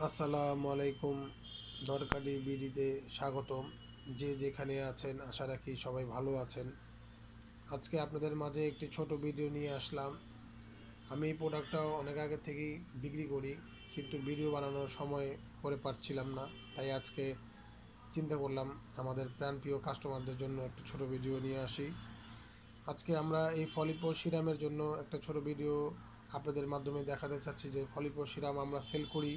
আসসালামু আলাইকুম। দরকারি বিডিতে স্বাগতম। যে যেখানে আছেন আশা রাখি সবাই ভালো আছেন। আজকে আপনাদের মাঝে একটি ছোট ভিডিও নিয়ে আসলাম। আমি এই প্রোডাক্টটা অনেক আগে থেকেই বিক্রি করি, কিন্তু ভিডিও বানানোর সময় করে পারছিলাম না। তাই আজকে চিন্তা করলাম আমাদের প্রাণপ্রিয় কাস্টমারদের জন্য একটা ছোট ভিডিও নিয়ে আসি। আজকে আমরা এই ফলিপো সিরামের জন্য একটা ছোট ভিডিও আপনাদের মাধ্যমে দেখাতে চাচ্ছি যে ফলিপো সিরাম আমরা সেল করি।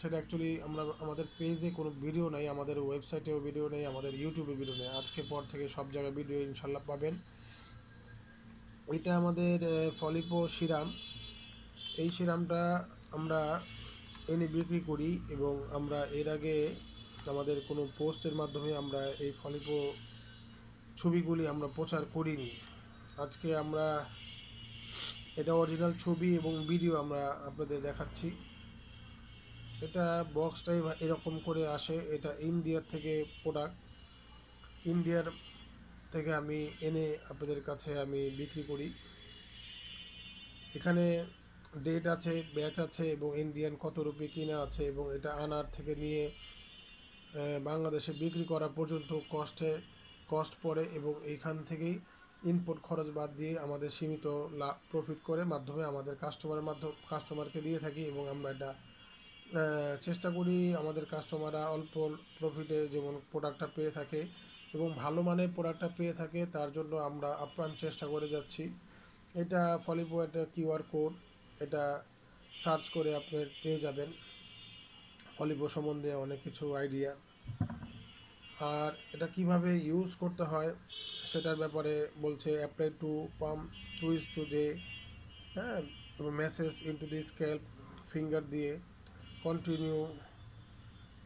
সেটা অ্যাকচুয়ালি আমরা আমাদের পেজে কোনো ভিডিও নেই, আমাদের ওয়েবসাইটেও ভিডিও নেই, আমাদের ইউটিউবে ভিডিও নেই। আজকে পর থেকে সব জায়গায় ভিডিও ইনশাল্লাহ পাবেন। এটা আমাদের ফলিপো সিরাম। এই সিরামটা আমরা এনে বিক্রি করি এবং আমরা এর আগে আমাদের কোনো পোস্টের মাধ্যমে আমরা এই ফলিপো ছবিগুলি আমরা প্রচার করিনি। আজকে আমরা এটা অরিজিনাল ছবি এবং ভিডিও আমরা আপনাদের দেখাচ্ছি। এটা বক্সটাই এরকম করে আসে। এটা ইন্ডিয়ার থেকে প্রোডাক্ট, ইন্ডিয়ার থেকে আমি এনে আপনাদের কাছে আমি বিক্রি করি। এখানে ডেট আছে, ব্যাচ আছে এবং ইন্ডিয়ান কত রুপি কিনা আছে, এবং এটা আনার থেকে নিয়ে বাংলাদেশে বিক্রি করা পর্যন্ত কস্ট পড়ে, এবং এইখান থেকেই ইনপুট খরচ বাদ দিয়ে আমাদের সীমিত লাভ প্রফিট করে মাধ্যমে আমাদের কাস্টমারকে দিয়ে থাকি। এবং আমরা এটা চেষ্টা করি আমাদের কাস্টমাররা অল্প প্রফিটে যেমন প্রোডাক্টটা পেয়ে থাকে এবং ভালো মানের প্রোডাক্টটা পেয়ে থাকে, তার জন্য আমরা আপ্রাণ চেষ্টা করে যাচ্ছি। এটা ফলিপো একটা কিউআর কোড, এটা সার্চ করে আপনি পেয়ে যাবেন ফলিপো সম্বন্ধে অনেক কিছু আইডিয়া। আর এটা কিভাবে ইউজ করতে হয় সেটার ব্যাপারে বলছে। অ্যাপ্লাই টু পাম্প টুইস টু দে, হ্যাঁ, এবং মেসেজ ইনটু দি স্ক্যাল্প ফিঙ্গার দিয়ে কন্টিনিউ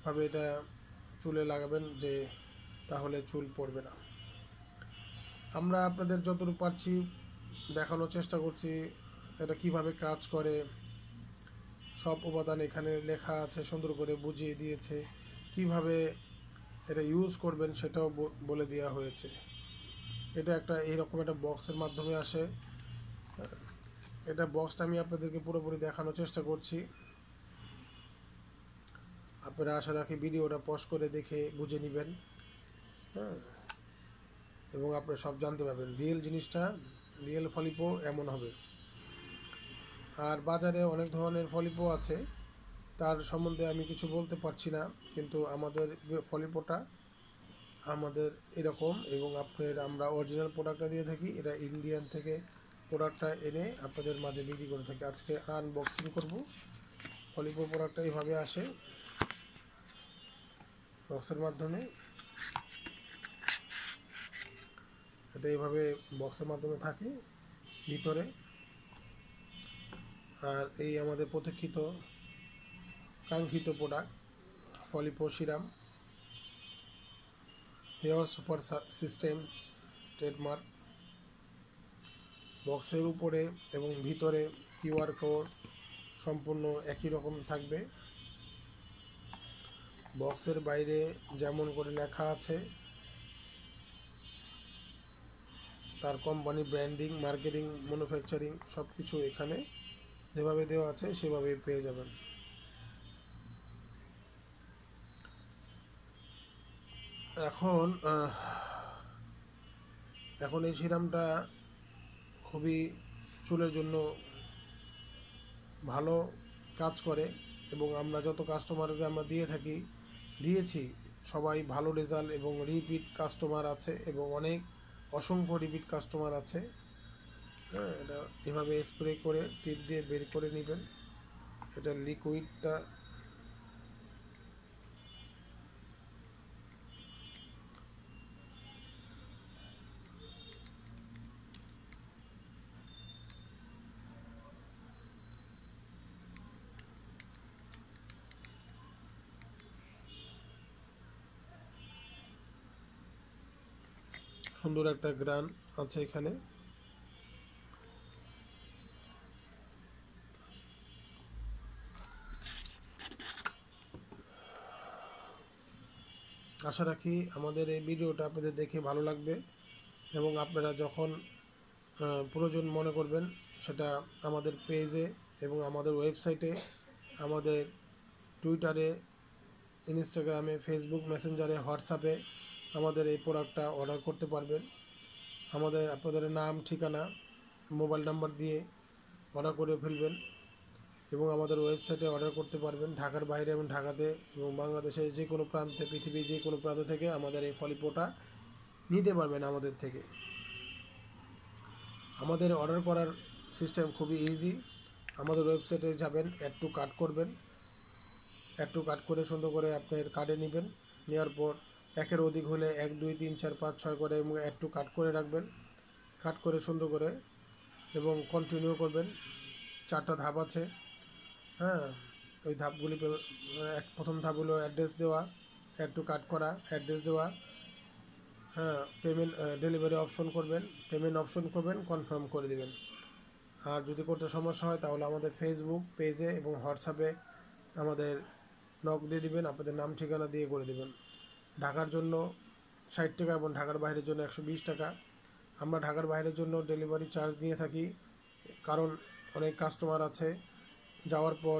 ভাবে এটা চুলে লাগাবেন, যে তাহলে চুল পড়বে না। আমরা আপনাদের যতটুকু পারছি দেখানোর চেষ্টা করছি এটা কিভাবে কাজ করে। সব উপাদান এখানে লেখা আছে, সুন্দর করে বুঝিয়ে দিয়েছে। কিভাবে এটা ইউজ করবেন সেটাও বলে দেওয়া হয়েছে। এটা একটা এইরকম একটা বক্সের মাধ্যমে আসে। এটা বক্সটা আমি আপনাদেরকে পুরোপুরি দেখানোর চেষ্টা করছি। আপনারা আশা রাখি ভিডিওটা পজ করে দেখে বুঝে নেবেন, হ্যাঁ, এবং আপনারা সব জানতে পারবেন রিয়েল জিনিসটা, রিয়েল ফলিপো এমন হবে। আর বাজারে অনেক ধরনের ফলিপো আছে, তার সম্বন্ধে আমি কিছু বলতে পারছি না, কিন্তু আমাদের ফলিপোটা আমাদের এরকম। এবং আমরা অরিজিনাল প্রোডাক্টটা দিয়ে থাকি। এটা ইন্ডিয়ান থেকে প্রোডাক্টটা এনে আপনাদের মাঝে বিক্রি করে থাকি। আজকে আনবক্সিং করব। ফলিপো প্রোডাক্টটা এইভাবে আসে বক্সের মাধ্যমে। এটা এইভাবে বক্সের মাধ্যমে থাকে ভিতরে। আর এই আমাদের প্রতীক্ষিত কাঙ্ক্ষিত প্রোডাক্ট ফলিপো serum, hair super systems trademark. বক্সের উপরে এবং ভিতরে কিউআর কোড সম্পূর্ণ একই রকম থাকবে। বক্সের বাইরে যেমন করে লেখা আছে তার কোম্পানি ব্র্যান্ডিং, মার্কেটিং, ম্যানুফ্যাকচারিং সব কিছু এখানে যেভাবে দেওয়া আছে সেভাবে পেয়ে যাবেন। এখন এখন এই সিরামটা খুবই চুলের জন্য ভালো কাজ করে, এবং আমরা যত কাস্টমারদের আমরা দিয়েছি সবাই ভালো রেজাল্ট এবং রিপিট কাস্টমার আছে, এবং অনেক অসংখ্য রিপিট কাস্টমার আছে। হ্যাঁ, এটা এভাবে স্প্রে করে টিপ দিয়ে বের করে নেবেন। এটা লিকুইডটা সুন্দর একটা গ্রান আছে এখানে। আশা রাখি আমাদের এই ভিডিওটা আপনাদের দেখে ভালো লাগবে, এবং আপনারা যখন প্রয়োজন মনে করবেন সেটা আমাদের পেজে এবং আমাদের ওয়েবসাইটে আমাদের টুইটারে, ইনস্টাগ্রামে, ফেসবুক মেসেঞ্জারে, হোয়াটসঅ্যাপে আমাদের এই প্রোডাক্টটা অর্ডার করতে পারবেন। আপনাদের নাম, ঠিকানা, মোবাইল নাম্বার দিয়ে অর্ডার করে ফেলবেন এবং আমাদের ওয়েবসাইটে অর্ডার করতে পারবেন। ঢাকার বাইরে এবং ঢাকাতে এবং বাংলাদেশের যে কোনো প্রান্তে, পৃথিবীর যে কোনো প্রান্ত থেকে আমাদের এই ফলিপোটা নিতে পারবেন আমাদের থেকে। আমাদের অর্ডার করার সিস্টেম খুবই ইজি। আমাদের ওয়েবসাইটে যাবেন, অ্যাড টু কার্ট করবেন, অ্যাড টু কার্ট করে সুন্দর করে আপনার কার্ডে নেবেন। নেওয়ার পর একের অধিক হলে 1 2 3 4 5 6 করে এবং অ্যাড টু কার্ট করে রাখবেন। কাট করে সুন্দর করে এবং কন্টিনিউ করবেন। 4টা ধাপ আছে, হ্যাঁ। ওই ধাপগুলি প্রথম ধাপ হলো অ্যাড্রেস দেওয়া, অ্যাড টু কার্ট করা, অ্যাড্রেস দেওয়া, হ্যাঁ। পেমেন্ট, ডেলিভারি অপশন করবেন, পেমেন্ট অপশন করবেন, কনফার্ম করে দেবেন। আর যদি করতে সমস্যা হয় তাহলে আমাদের ফেসবুক পেজে এবং হোয়াটসঅ্যাপে আমাদের নক দিয়ে দিবেন, আপনাদের নাম ঠিকানা দিয়ে করে দেবেন। ঢাকার জন্য 60 টাকা এবং ঢাকার বাইরের জন্য 120 টাকা। আমরা ঢাকার বাইরের জন্য ডেলিভারি চার্জ নিয়ে থাকি, কারণ অনেক কাস্টমার আছে যাওয়ার পর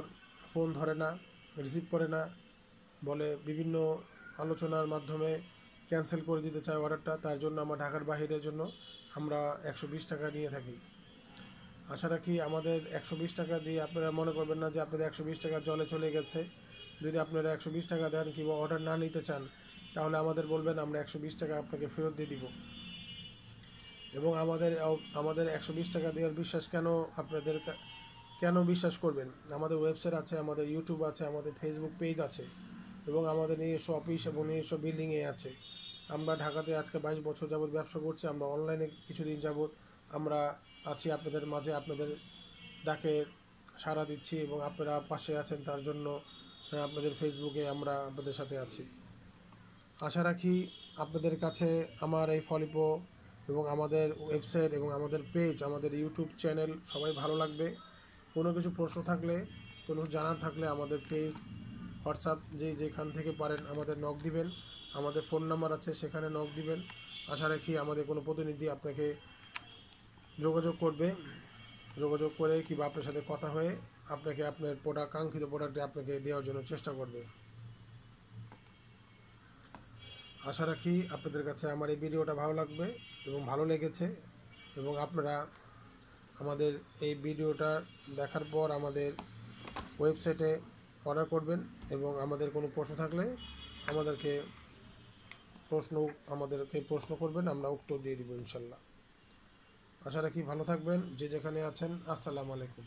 ফোন ধরে না, রিসিভ করে না, বলে বিভিন্ন আলোচনার মাধ্যমে ক্যান্সেল করে দিতে চায় অর্ডারটা। তার জন্য আমরা ঢাকার বাইরের জন্য আমরা 120 টাকা নিয়ে থাকি। আশা রাখি আমাদের 120 টাকা দিয়ে আপনারা মনে করবেন না যে আপনাদের 120 টাকা জলে চলে গেছে। যদি আপনারা 120 টাকা দেন কিংবা অর্ডার না নিতে চান তাহলে আমাদের বলবেন, আমরা 120 টাকা আপনাকে ফেরত দিয়ে দিব। এবং আমাদের 120 টাকা দেওয়ার বিশ্বাস আপনাদের কেন বিশ্বাস করবেন? আমাদের ওয়েবসাইট আছে, আমাদের ইউটিউব আছে, আমাদের ফেসবুক পেজ আছে এবং আমাদের নিজস্ব অফিস এবং নিজস্ব বিল্ডিংয়ে আছে। আমরা ঢাকাতে আজকে 22 বছর যাবৎ ব্যবসা করছি। আমরা অনলাইনে কিছুদিন যাবৎ আমরা আছি আপনাদের মাঝে, আপনাদের ডাকে সাড়া দিচ্ছি এবং আপনারা পাশে আছেন, তার জন্য আপনাদের ফেসবুকে আমরা আপনাদের সাথে আছি। আশা রাখি আপনাদের কাছে আমার এই ফলিপো এবং আমাদের ওয়েবসাইট এবং আমাদের পেজ, আমাদের ইউটিউব চ্যানেল সবাই ভালো লাগবে। কোনো কিছু প্রশ্ন থাকলে, কোনো জানার থাকলে আমাদের পেজ, হোয়াটসঅ্যাপ যেখান থেকে পারেন আমাদের নক দিবেন। আমাদের ফোন নাম্বার আছে, সেখানে নক দিবেন। আশা রাখি আমাদের কোনো প্রতিনিধি আপনাকে যোগাযোগ করবে, যোগাযোগ করে কিংবা আপনার সাথে কথা হয়ে আপনাকে আপনার কাঙ্ক্ষিত প্রোডাক্টটি আপনাকে দেওয়ার জন্য চেষ্টা করবে। আশা রাখি আপনাদের কাছে আমার এই ভিডিওটা ভালো লাগবে এবং ভালো লেগেছে এবং আপনারা আমাদের এই ভিডিওটা দেখার পর আমাদের ওয়েবসাইটে অর্ডার করবেন এবং আমাদের কোনো প্রশ্ন থাকলে আমাদেরকে প্রশ্ন করবেন, আমরা উত্তর দিয়ে দিব ইনশাল্লাহ। আশা রাখি ভালো থাকবেন যে যেখানে আছেন। আসসালামু আলাইকুম।